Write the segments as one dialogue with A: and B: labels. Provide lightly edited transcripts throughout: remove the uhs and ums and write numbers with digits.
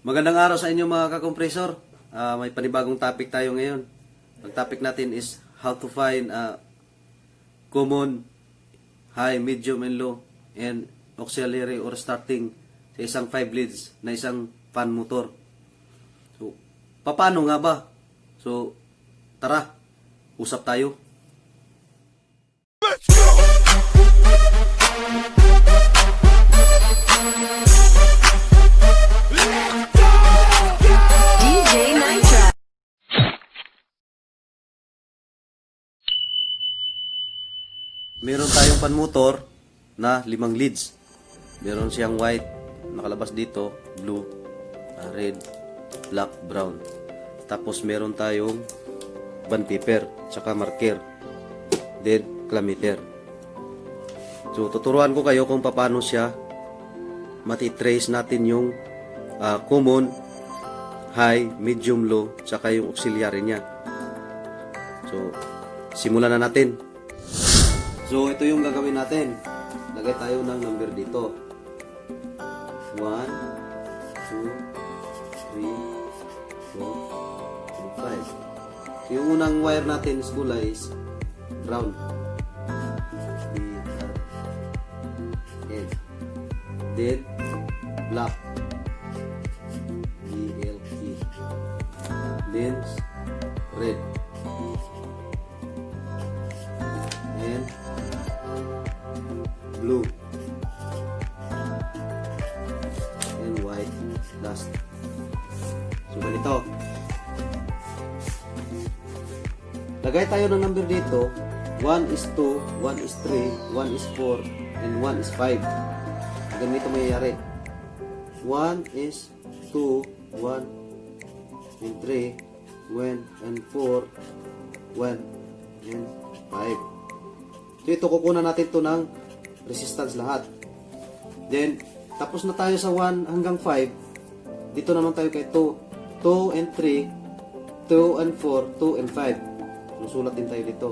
A: Magandang araw sa inyo mga kakompresor. May panibagong topic tayo ngayon. Ang topic natin is how to find common, high, medium, and low, and auxiliary or starting sa isang 5 leads na isang fan motor. So, paano nga ba? So, tara, usap tayo.
B: DJ Nitra.
A: Meron tayong fan motor na 5 leads. Meron siyang white, nakalabas dito, blue, red, black, brown. Tapos meron tayong bond paper, tsaka marker, then clammeter. So tuturuan ko kayo kung paano siya matitrace natin yung common, high, medium, low, tsaka yung auxiliary niya. So simulan na natin. So, ito yung gagawin natin. Lagay tayo ng number dito. 1, 2, 3, 4, 5. So, yung unang wire natin is kulay is brown. B-R-N. Then, black. B-L-E. Then, red. And blue and white last. So ganito, lagay tayo ng number dito. 1 is 2, 1 is 3, 1 is 4, and 1 is 5. Ganito mayayari. 1 is 2, 1 and 3, 1 and 4, 1 and 5. So ito, kukunan natin to ng resistance lahat. Then, tapos na tayo sa 1 hanggang 5. Dito naman tayo kay 2. 2 and 3, 2 and 4, 2 and 5. Susulat din tayo dito.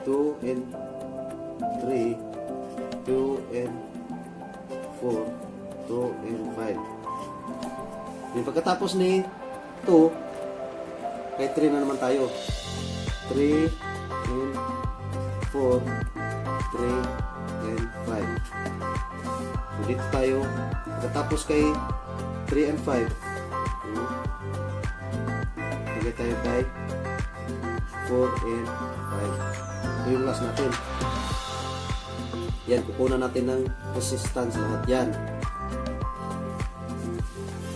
A: 2 and 3, 2 and 4, 2 and 5. Then, pagkatapos ni 2, kay 3 na naman tayo. 3 and 4, 3, and 5. So, dito tayo. Pagkatapos kay 3 and 5, lagay tayo kay 4 and 5. Ito yung last natin. Yan, kukunan natin ng resistance lahat yan.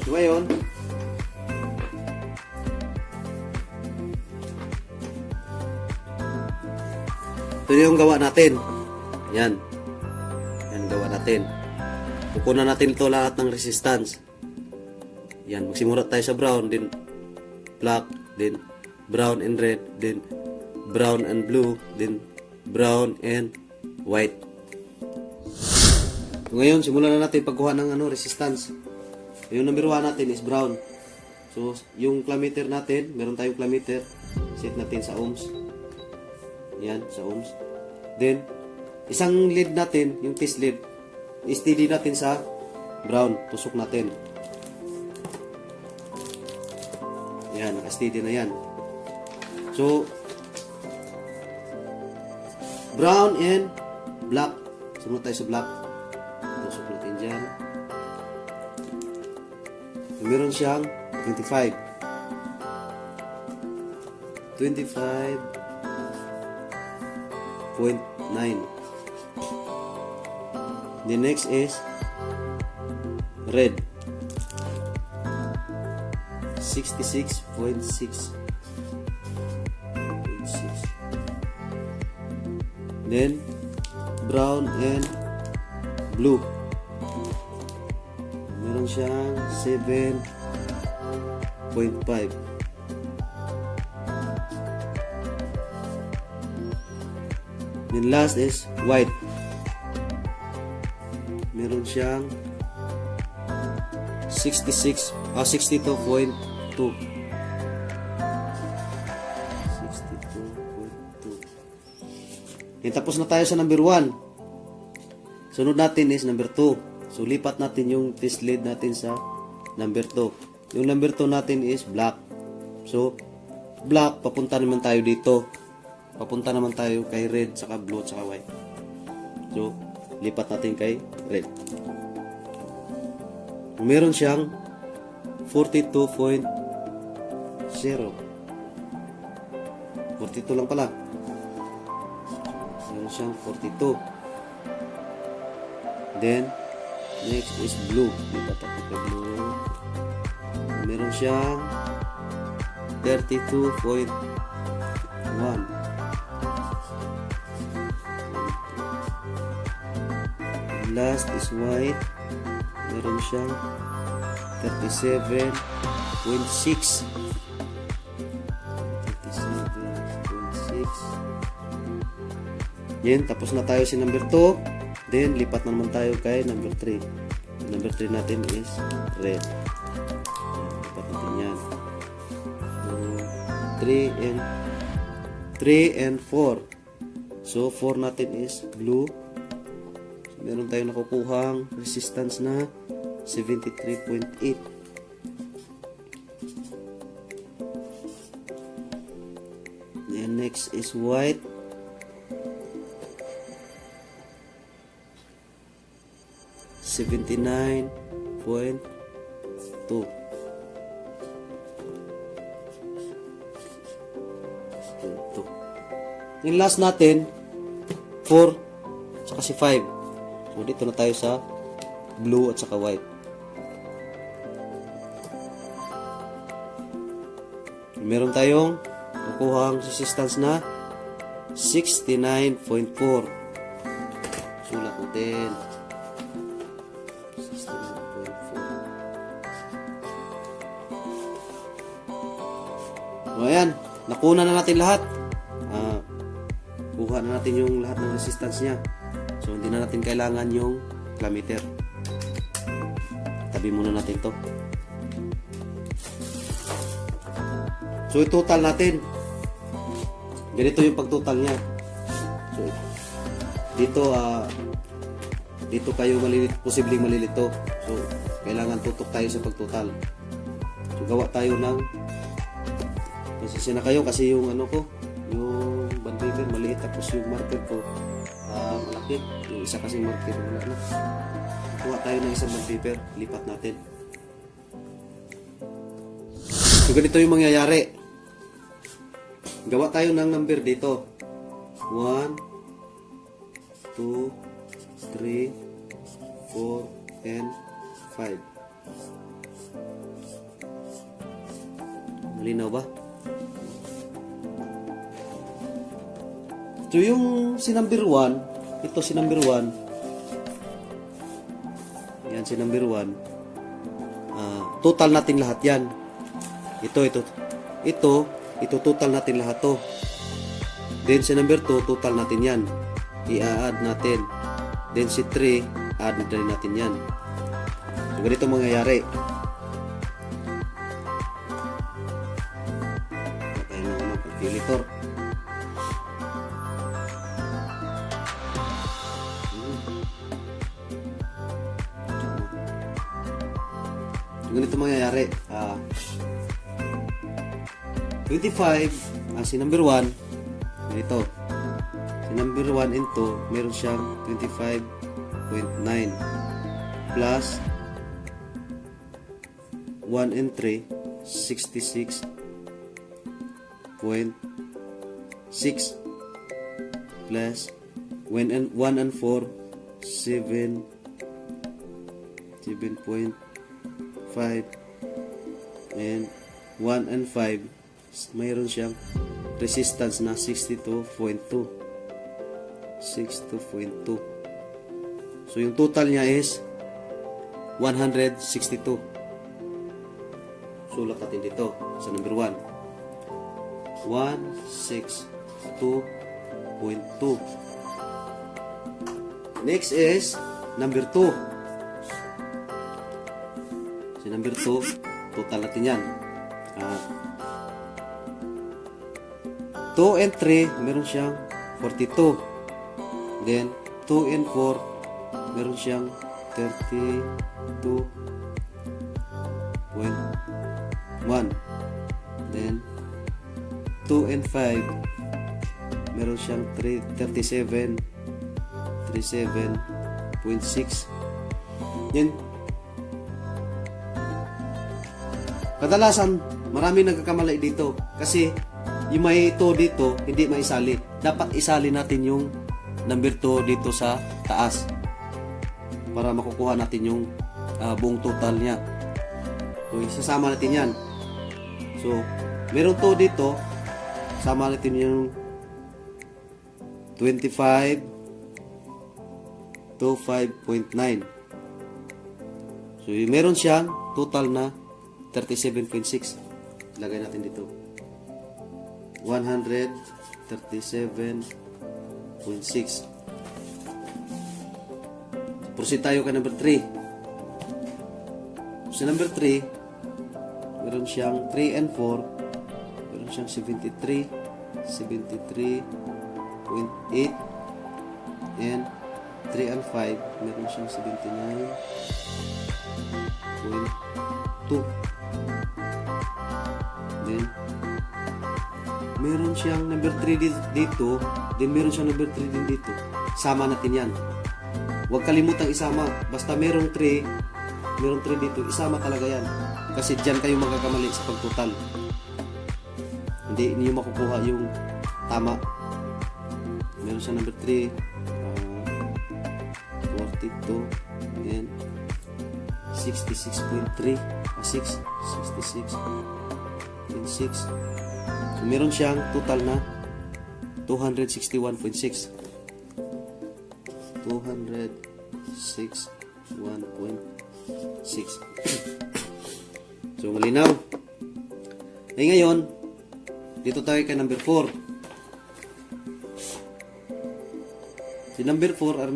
A: So, ngayon, ito yung gawa natin. Yan. Yan gawa natin. Kukunan natin ito lahat ng resistance. Yan. Magsimula tayo sa brown, then black, then brown and red, then brown and blue, then brown and white. So, ngayon, simulan na natin pagkuha ng resistance. Yung number 1 natin is brown. So, yung clammeter natin, meron tayong clammeter. Set natin sa ohms. Yan, sa ohms. Then, isang lead natin, yung test lead, steady natin sa brown. Tusok natin. Yan, naka-steady na yan. So, brown and black. Sumunod tayo sa black. Tusok natin dyan. Meron siyang 25. 25.9. The next is red. 66.6. Then brown and blue. Meron siyang 7.5. Then last is white. Meron siyang 62.2. 62.2. Tapos na tayo sa number 1. Sunod natin is number 2. So lipat natin yung test lead natin sa number 2. Yung number 2 natin is black. So, black, papunta naman tayo dito. Papunta naman tayo kay red, saka blue, saka white. So, lipat natin kay red. Meron siyang 42.0. 42 lang pala. Meron siyang 42. Then, next is blue. Lipat ako kay blue. Meron siyang 32.1. Last is white. Meron siyang 37.6. 37.6. Yan, tapos na tayo sa number 2. Then, lipat na naman tayo kay number 3. Number 3 natin is red. Lipat natin yan. 3 and 4. So, 4 natin is blue. So, meron tayong nakukuhang resistance na 73.8. Then, next is white. 79.2. Yung last natin 4 saka si 5. So dito na tayo sa blue at saka white. Meron tayong nakuhang resistance na 69.4. Sulat natin 69.4. So ayan, nakuna na natin lahat. Kuha na natin yung lahat ng resistance niya. So hindi na natin kailangan yung kilometer. Tabi muna natin to. So i-total natin. Ganito yung pag-total niya. So dito kayo posibleng malilito. So kailangan tutok tayo sa pag-total. So gawa tayo ng pasensya na kayo kasi yung ano ko, yung bond paper maliit, tapos yung marker ko malaki. Yung isa kasing marker wala na. Kuha tayo ng isang bond paper, lipat natin. So ganito yung mangyayari. Gawa tayo ng number dito. 1, 2, 3, 4, and 5. Malinaw ba? So yung si number 1, ito si number 1. Yan si number 1. Total natin lahat yan. Ito total natin lahat to. Then si number 2, total natin yan. I-add natin. Then si 3, add natin yan. So ganito mangyayari. Tayo ng calculator. Ganito mangyayari. 25, si number 1, ganito. Si number 1 and 2, meron siyang 25.9 plus 1 and 3, 66.6 plus 1 and 4, 7.5 and 1 and 5, mayroon siyang resistance na 62.2. So yung total niya is 162. Sulat natin dito sa number 1. 162.2. Next is number 2. Si number 2, total natin yan. 2 and 3, meron siyang 42. Then, 2 and 4, meron siyang 32. Then 2 and 5 meron siyang 37.6. Yan. Kadalasan marami nagkakamali dito kasi yung may 2 dito hindi maisali. Dapat isali natin yung number 2 dito sa taas para makukuha natin yung buong total niya. So isasama natin yan. So meron 2 dito, sama natin yung 25 to 5.9. So meron siyang total na 37.6. Lagay natin dito 137.6. Proceed tayo kay number 3. Sa number 3 meron siyang 3 and 4, meron siyang 73.8, and 3 and 5 meron siyang 79.2. Then meron siyang number 3 dito, then meron siyang number 3 din dito. Sama natin yan. Huwag kalimutang isama. Basta merong 3 dito, isama talaga yan. Kasi dyan kayo magkakamali sa pagtotal. Hindi niyo makukuha yung tama. Meron siya number 3, 42, and 66.3, 66.6. So, meron siyang total na 261.6. 261.6. So, malinaw. Ay, ngayon, dito tayo kay number 4. Si number 4,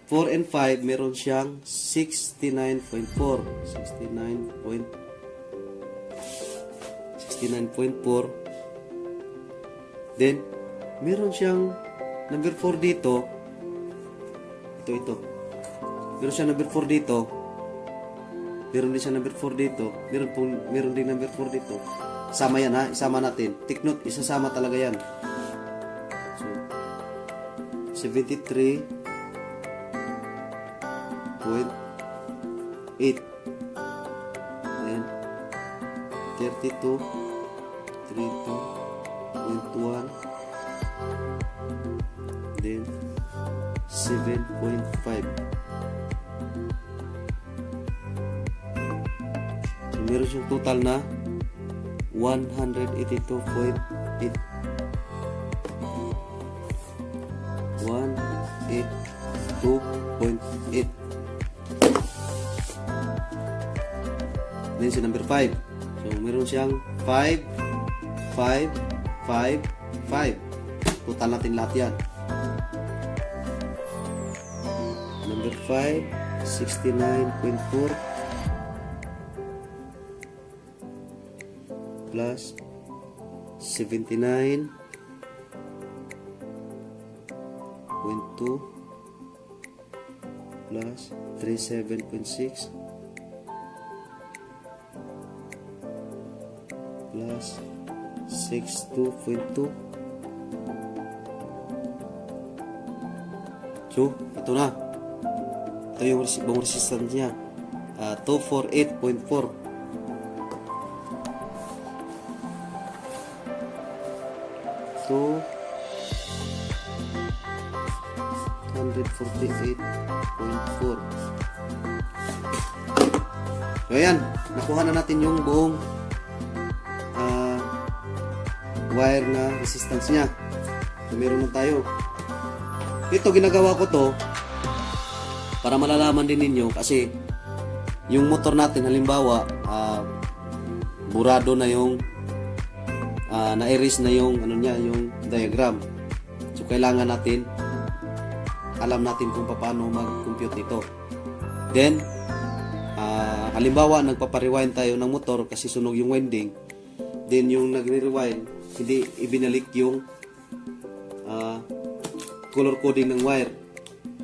A: 4 and 5, meron siyang 69.4. 69.4. Then, meron siyang number 4 dito. Ito. Meron siyang number 4 dito. Meron din siya number 4 dito. Meron din number 4 dito. Sama yan ha. Isama natin. Take note. Isasama talaga yan. So, 73.8. Then, 32. 32.1. Then, 7.5. Meron siyang total na 182.8. 182.8. Then si number 5. So meron siyang 5, 5, 5, 5. Total natin lahat yan. Number 5, 69.4 plus 79.2 plus 37.6 plus 62.2. So, ito na. Ito yung buong resistance niya. 248.4. So, 148.4. So, ayan. Nakuha na natin yung buong wire na resistance niya. So, meron na tayo. Ito, ginagawa ko to para malalaman din ninyo kasi yung motor natin, halimbawa, burado na yung na-erase na yung ano niya, yung diagram. So kailangan natin alam natin kung paano mag-compute ito. Then halimbawa nagpapa-rewind tayo ng motor kasi sunog yung winding. Then yung nagre-rewind, hindi ibinalik yung color coding ng wire.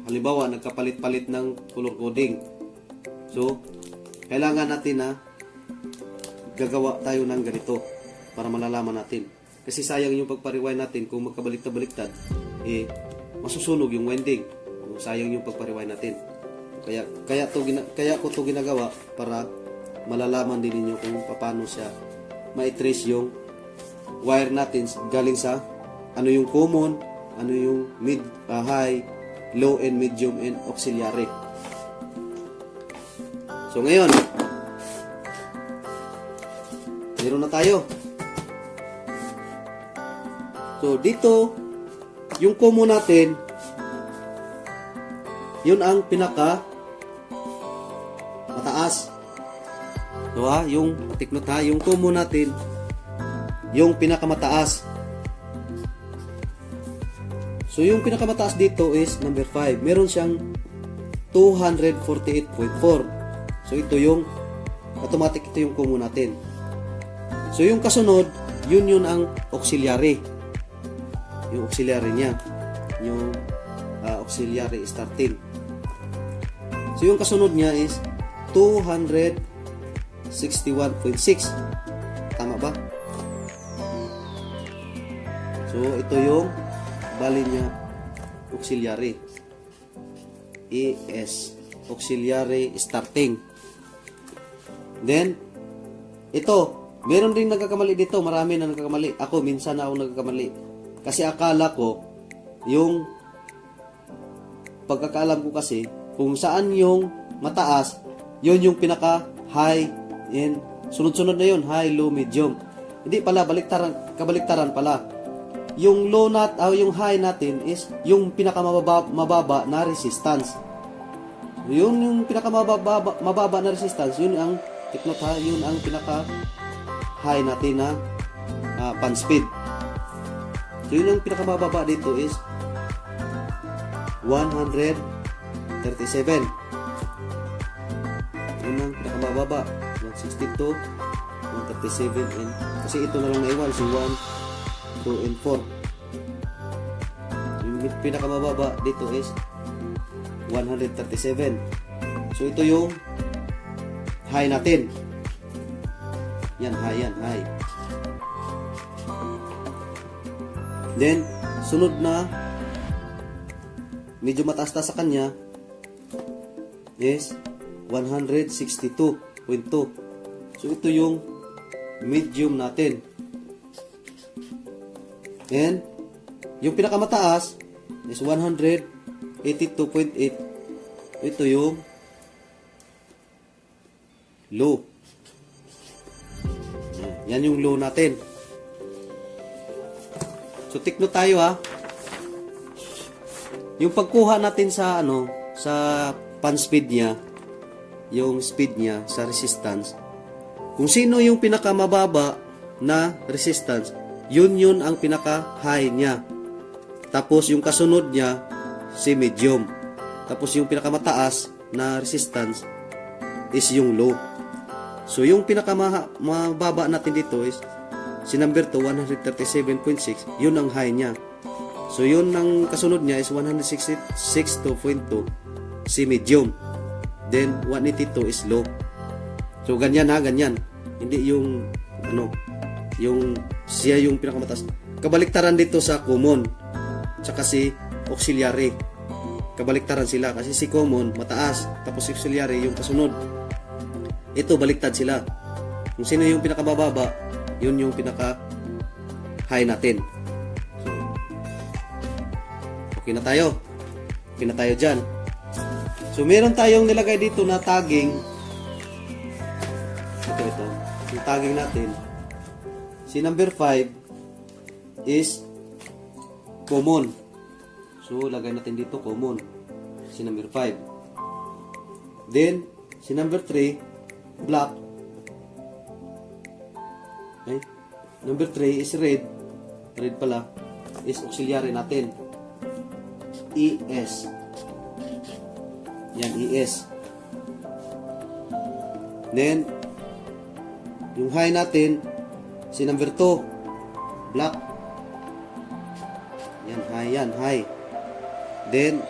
A: Halimbawa nagkapalit-palit ng color coding. So kailangan natin na gagawa tayo ng ganito para malalaman natin. Kasi sayang yung pagpa-rewind natin kung magkabaliktad-baliktad, masusunog yung winding. Sayang yung pagpa-rewind natin. Kaya ko to ginagawa para malalaman din ninyo kung paano siya ma-trace yung wire natin galing sa ano yung common, ano yung high, low and medium and auxiliary. So ngayon, meron na tayo. So dito, yung common natin, yun ang pinaka mataas. Diba? Yung take note ha, yung common natin, yung pinakamataas. So yung pinakamataas dito is number 5. Meron siyang 248.4. So ito yung automatic, ito yung common natin. So yung kasunod, yun ang auxiliary. Yung auxiliary niya, yung auxiliary starting. So yung kasunod niya is 261.6. Tama ba? So ito yung bali niya auxiliary. ES, auxiliary starting. Then ito, meron rin nagkakamali dito, marami na nagkakamali. Ako minsan na ako nagkakamali. Kasi akala ko yung pagkakaalam ko kasi kung saan yung mataas, yun yung pinaka high and sunod-sunod na yun, high, low, medium. Hindi pala, kabaliktaran pala. Yung low yung high natin is yung pinakamababa na resistance. Yun yung pinakamababa na resistance, yun ang yun ang pinaka high natin na pan speed. So yun ang pinakamababa dito is 137. Yun ang pinakamababa, 162, 137 and kasi ito na lang naiwan si 1, 2 and 4. Yung pinakamababa dito is 137. So ito yung high natin. Yan high. Then sunod na medyo mataas-taas sa kanya is 162.2. So ito yung medium natin. And yung pinakamataas is 182.8. Ito yung low. Yan yung low natin. So take note tayo ha. Yung pagkuha natin sa sa pan speed niya, yung speed niya sa resistance. Kung sino yung pinakamababa na resistance, yun ang pinaka-high niya. Tapos yung kasunod niya, si medium. Tapos yung pinakamataas na resistance is yung low. So yung pinakamababa natin dito is si number 2, 137.6. Yun ang high niya. So yun ang kasunod niya is 166.2, si medium. Then 182 is low. So ganyan ha, ganyan. Hindi yung yung siya yung pinakamataas. Kabaliktaran dito sa common tsaka si auxiliary. Kabaliktaran sila kasi si common mataas tapos si auxiliary yung kasunod. Ito baliktad sila. Kung sino yung pinakamababa, yun yung pinaka high natin. So, okay na tayo. Okay na tayo dyan. So meron tayong nilagay dito na tagging. Ito. Yung tagging natin. Si number 5 is common. So, lagay natin dito common. Si number 5. Then, si number 3, black. Okay? Number 3 is red. Red pala. Is auxiliary natin. ES. Yan, ES. Then, yung high natin, si number 2, black. Yan, high. Then,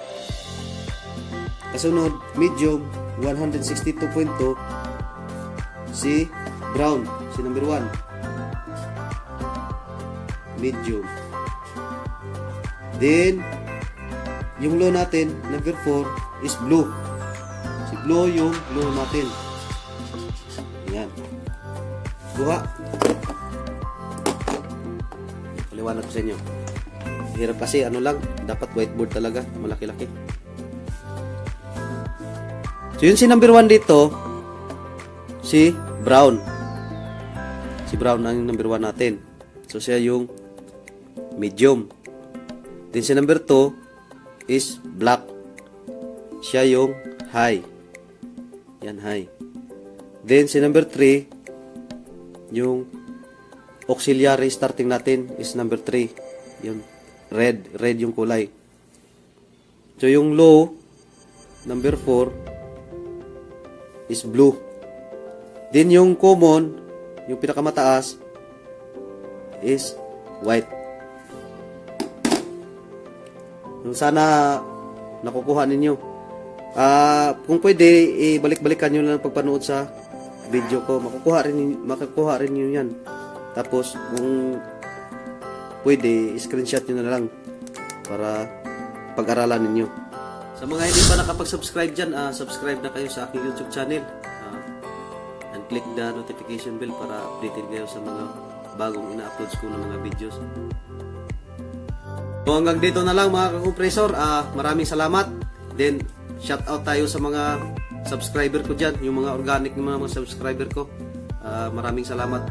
A: kasunod, medium, 162.2, si brown, si number 1. Medium. Then, yung low natin, number 4, is blue. Si blue yung low natin. Ayan. Buha. Paliwanag ko sa inyo. Hirap kasi, ano lang, dapat whiteboard talaga, malaki-laki. So, yun si number 1 dito, si brown. Si brown ang number 1 natin. So, siya yung medium. Then, si number 2 is black. Siya yung high. Yan, high. Then, si number 3, yung auxiliary starting natin is number 3. Yung red. Red yung kulay. So, yung low, number 4, is blue. Then, yung common, yung pinakamataas, is white. Sana nakukuha ninyo. Kung pwede, ibalik-balikan nyo lang pagpanood sa video ko. Makukuha rin nyo yan. Tapos, kung pwede, screenshot nyo na lang para pag-aralan ninyo. Sa mga hindi pa nakapag-subscribe dyan, subscribe na kayo sa aking YouTube channel. And click the notification bell para updated kayo sa mga bagong ina-uploads ko ng mga videos. So hanggang dito na lang mga kakompresor. Maraming salamat. Then, shout out tayo sa mga subscriber ko dyan, yung mga organic ng mga subscriber ko. Maraming salamat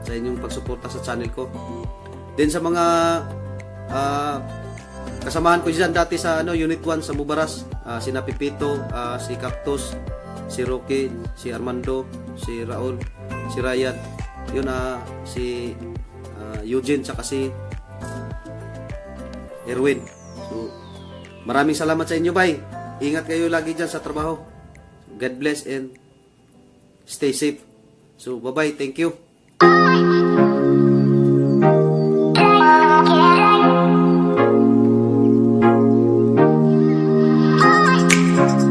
A: sa inyong pagsuporta sa channel ko. Then sa mga kasamahan ko dyan dati sa Unit 1 sa Mubaras, si Napipito, si Cactus, si Rocky, si Armando, si Raul, si Ryan, yun si Eugene, tsaka si Erwin. So, maraming salamat sa inyo, bye. Ingat kayo lagi dyan sa trabaho. God bless and stay safe. So, bye-bye. Thank you.